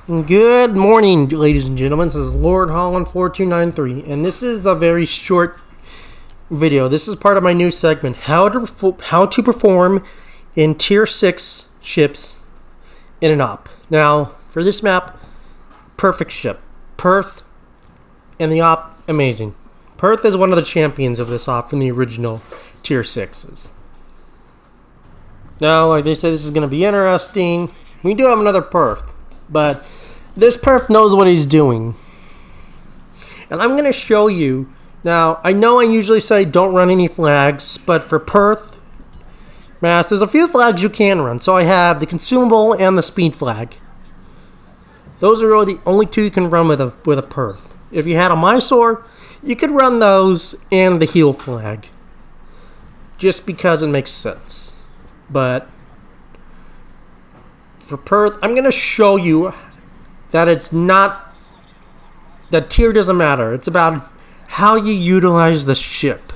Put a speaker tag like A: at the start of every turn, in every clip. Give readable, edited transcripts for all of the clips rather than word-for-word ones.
A: Good morning, ladies and gentlemen. This is Lord Holland 4293, and this is a very short video. This is part of my new segment, how to perform in Tier 6 ships in an op. Now, for this map, perfect ship. Perth and the op, amazing. Perth is one of the champions of this op from the original Tier 6s. Now, like they said, this is going to be interesting. We do have another Perth, but this Perth knows what he's doing. And I'm going to show you. Now, I know I usually say don't run any flags, but for Perth mass, there's a few flags you can run. So I have the consumable and the speed flag. Those are really the only two you can run with a Perth. If you had a Mysore, you could run those and the heal flag. Just because it makes sense. But for Perth, I'm going to show you that it's not, that tier doesn't matter. It's about how you utilize the ship.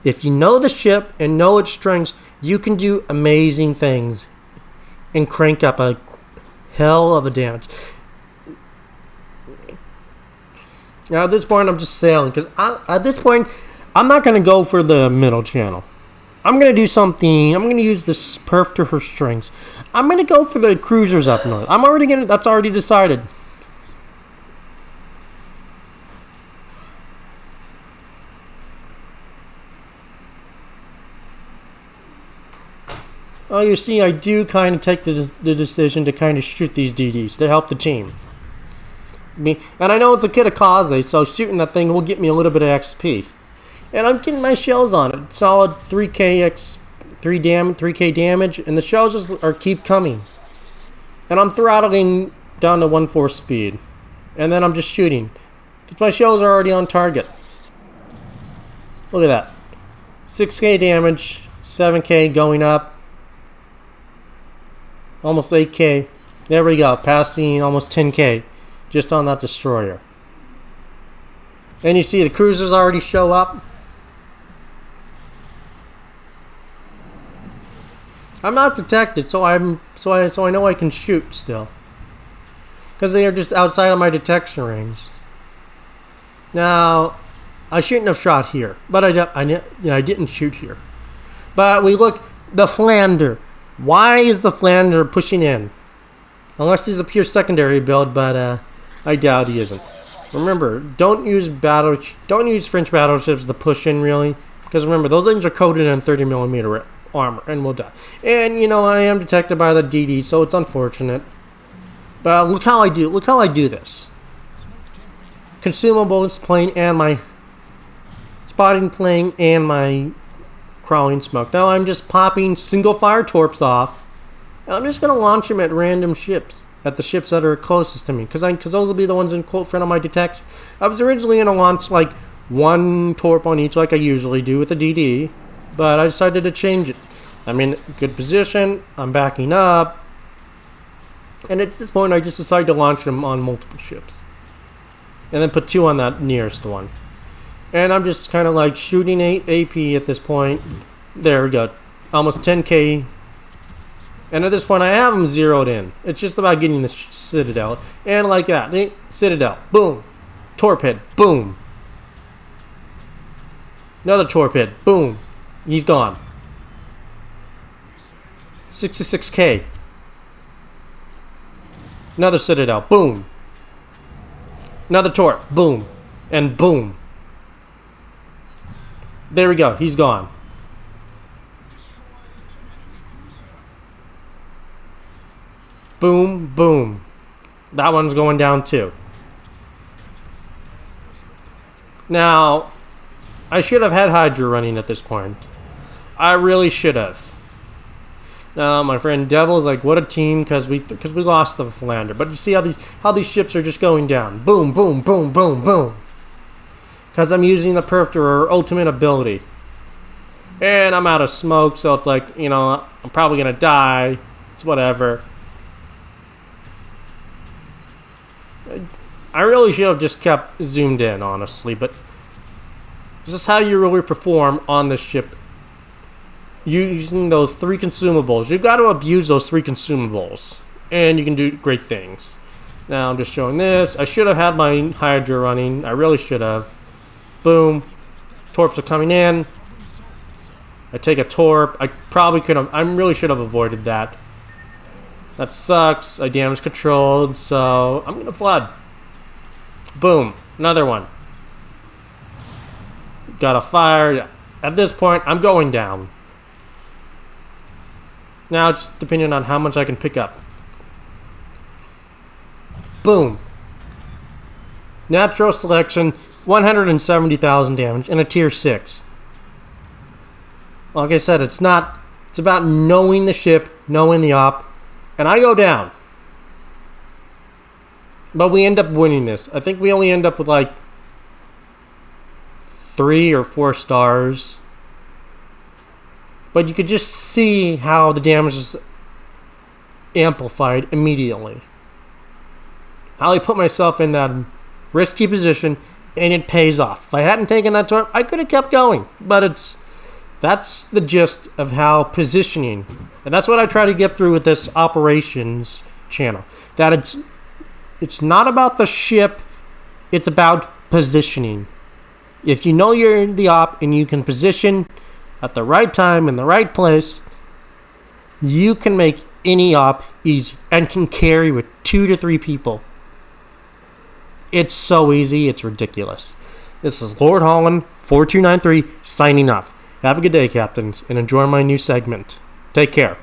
A: If you know the ship and know its strengths, you can do amazing things and crank up a hell of a damage. Now at this point, I'm just sailing because at this point, I'm not going to go for the middle channel. I'm going to do something. I'm going to use this Perf to her strengths. I'm going to go for the cruisers up north. That's already decided. Oh, you see, I do kind of take the decision to kind of shoot these DDs to help the team. And I know it's a Kitakaze, so shooting that thing will get me a little bit of XP. And I'm getting my shells on it. Solid 3k damage, and the shells just keep coming. And I'm throttling down to 1/4 speed. And then I'm just shooting. Because my shells are already on target. Look at that. 6k damage, 7k going up. Almost 8k. There we go, passing almost 10k. Just on that destroyer. And you see the cruisers already show up. I'm not detected, so I know I can shoot still, because they are just outside of my detection range. Now, I shouldn't have shot here, but I didn't shoot here. But we look, the Flandre. Why is the Flandre pushing in? Unless he's a pure secondary build, but I doubt he isn't. Remember, don't use French battleships to push in really, because remember those things are coated in 30mm armor and will die. And you know I am detected by the DD, so it's unfortunate. But look how I do this. Consumables plane and my spotting plane and my crawling smoke. Now I'm just popping single fire torps off, and I'm just gonna launch them at random ships. At the ships that are closest to me, because those will be the ones in quote front of my detection. I was originally going to launch like one torp on each like I usually do with a DD, but I decided to change it. I'm in good position, I'm backing up, and at this point I just decided to launch them on multiple ships. And then put 2 on that nearest one. And I'm just kind of like shooting 8 AP at this point. There we go. Almost 10k. And at this point, I have them zeroed in. It's just about getting the Citadel. And like that. Citadel. Boom. Torpid. Boom. Another Torpid. Boom. He's gone. 66k. Another Citadel. Boom. Another Torp. Boom. And boom. There we go. He's gone. Boom, boom. That one's going down too. Now, I should have had Hydra running at this point. I really should have. Now, my friend Devil's like, what a team, because we lost the Flandre. But you see how these ships are just going down. Boom, boom, boom, boom, boom. Because I'm using the Perf to her ultimate ability. And I'm out of smoke, so it's like, you know, I'm probably going to die. It's whatever. I really should have just kept zoomed in, honestly, but this is how you really perform on the ship using those 3 consumables. You've got to abuse those 3 consumables, and you can do great things. Now I'm just showing this. I should have had my Hydra running. I really should have. Boom. Torps are coming in. I take a Torp. I probably could have... I really should have avoided that. That sucks. I damage controlled, so I'm going to flood. Boom. Another one. Got a fire. At this point, I'm going down. Now, just depending on how much I can pick up. Boom. Natural selection, 170,000 damage, and a tier 6. Like I said, it's about knowing the ship, knowing the op, and I go down. But we end up winning this. I think we only end up with like 3 or 4 stars. But you could just see how the damage is amplified immediately. How I put myself in that risky position, and it pays off. If I hadn't taken that torp, I could have kept going. But that's the gist of how positioning, and that's what I try to get through with this operations channel. That it's not about the ship, it's about positioning. If you know you're the op and you can position at the right time in the right place, you can make any op easy and can carry with 2 to 3 people. It's so easy, it's ridiculous. This is Lord Holland 4293 signing off. Have a good day, captains, and enjoy my new segment. Take care.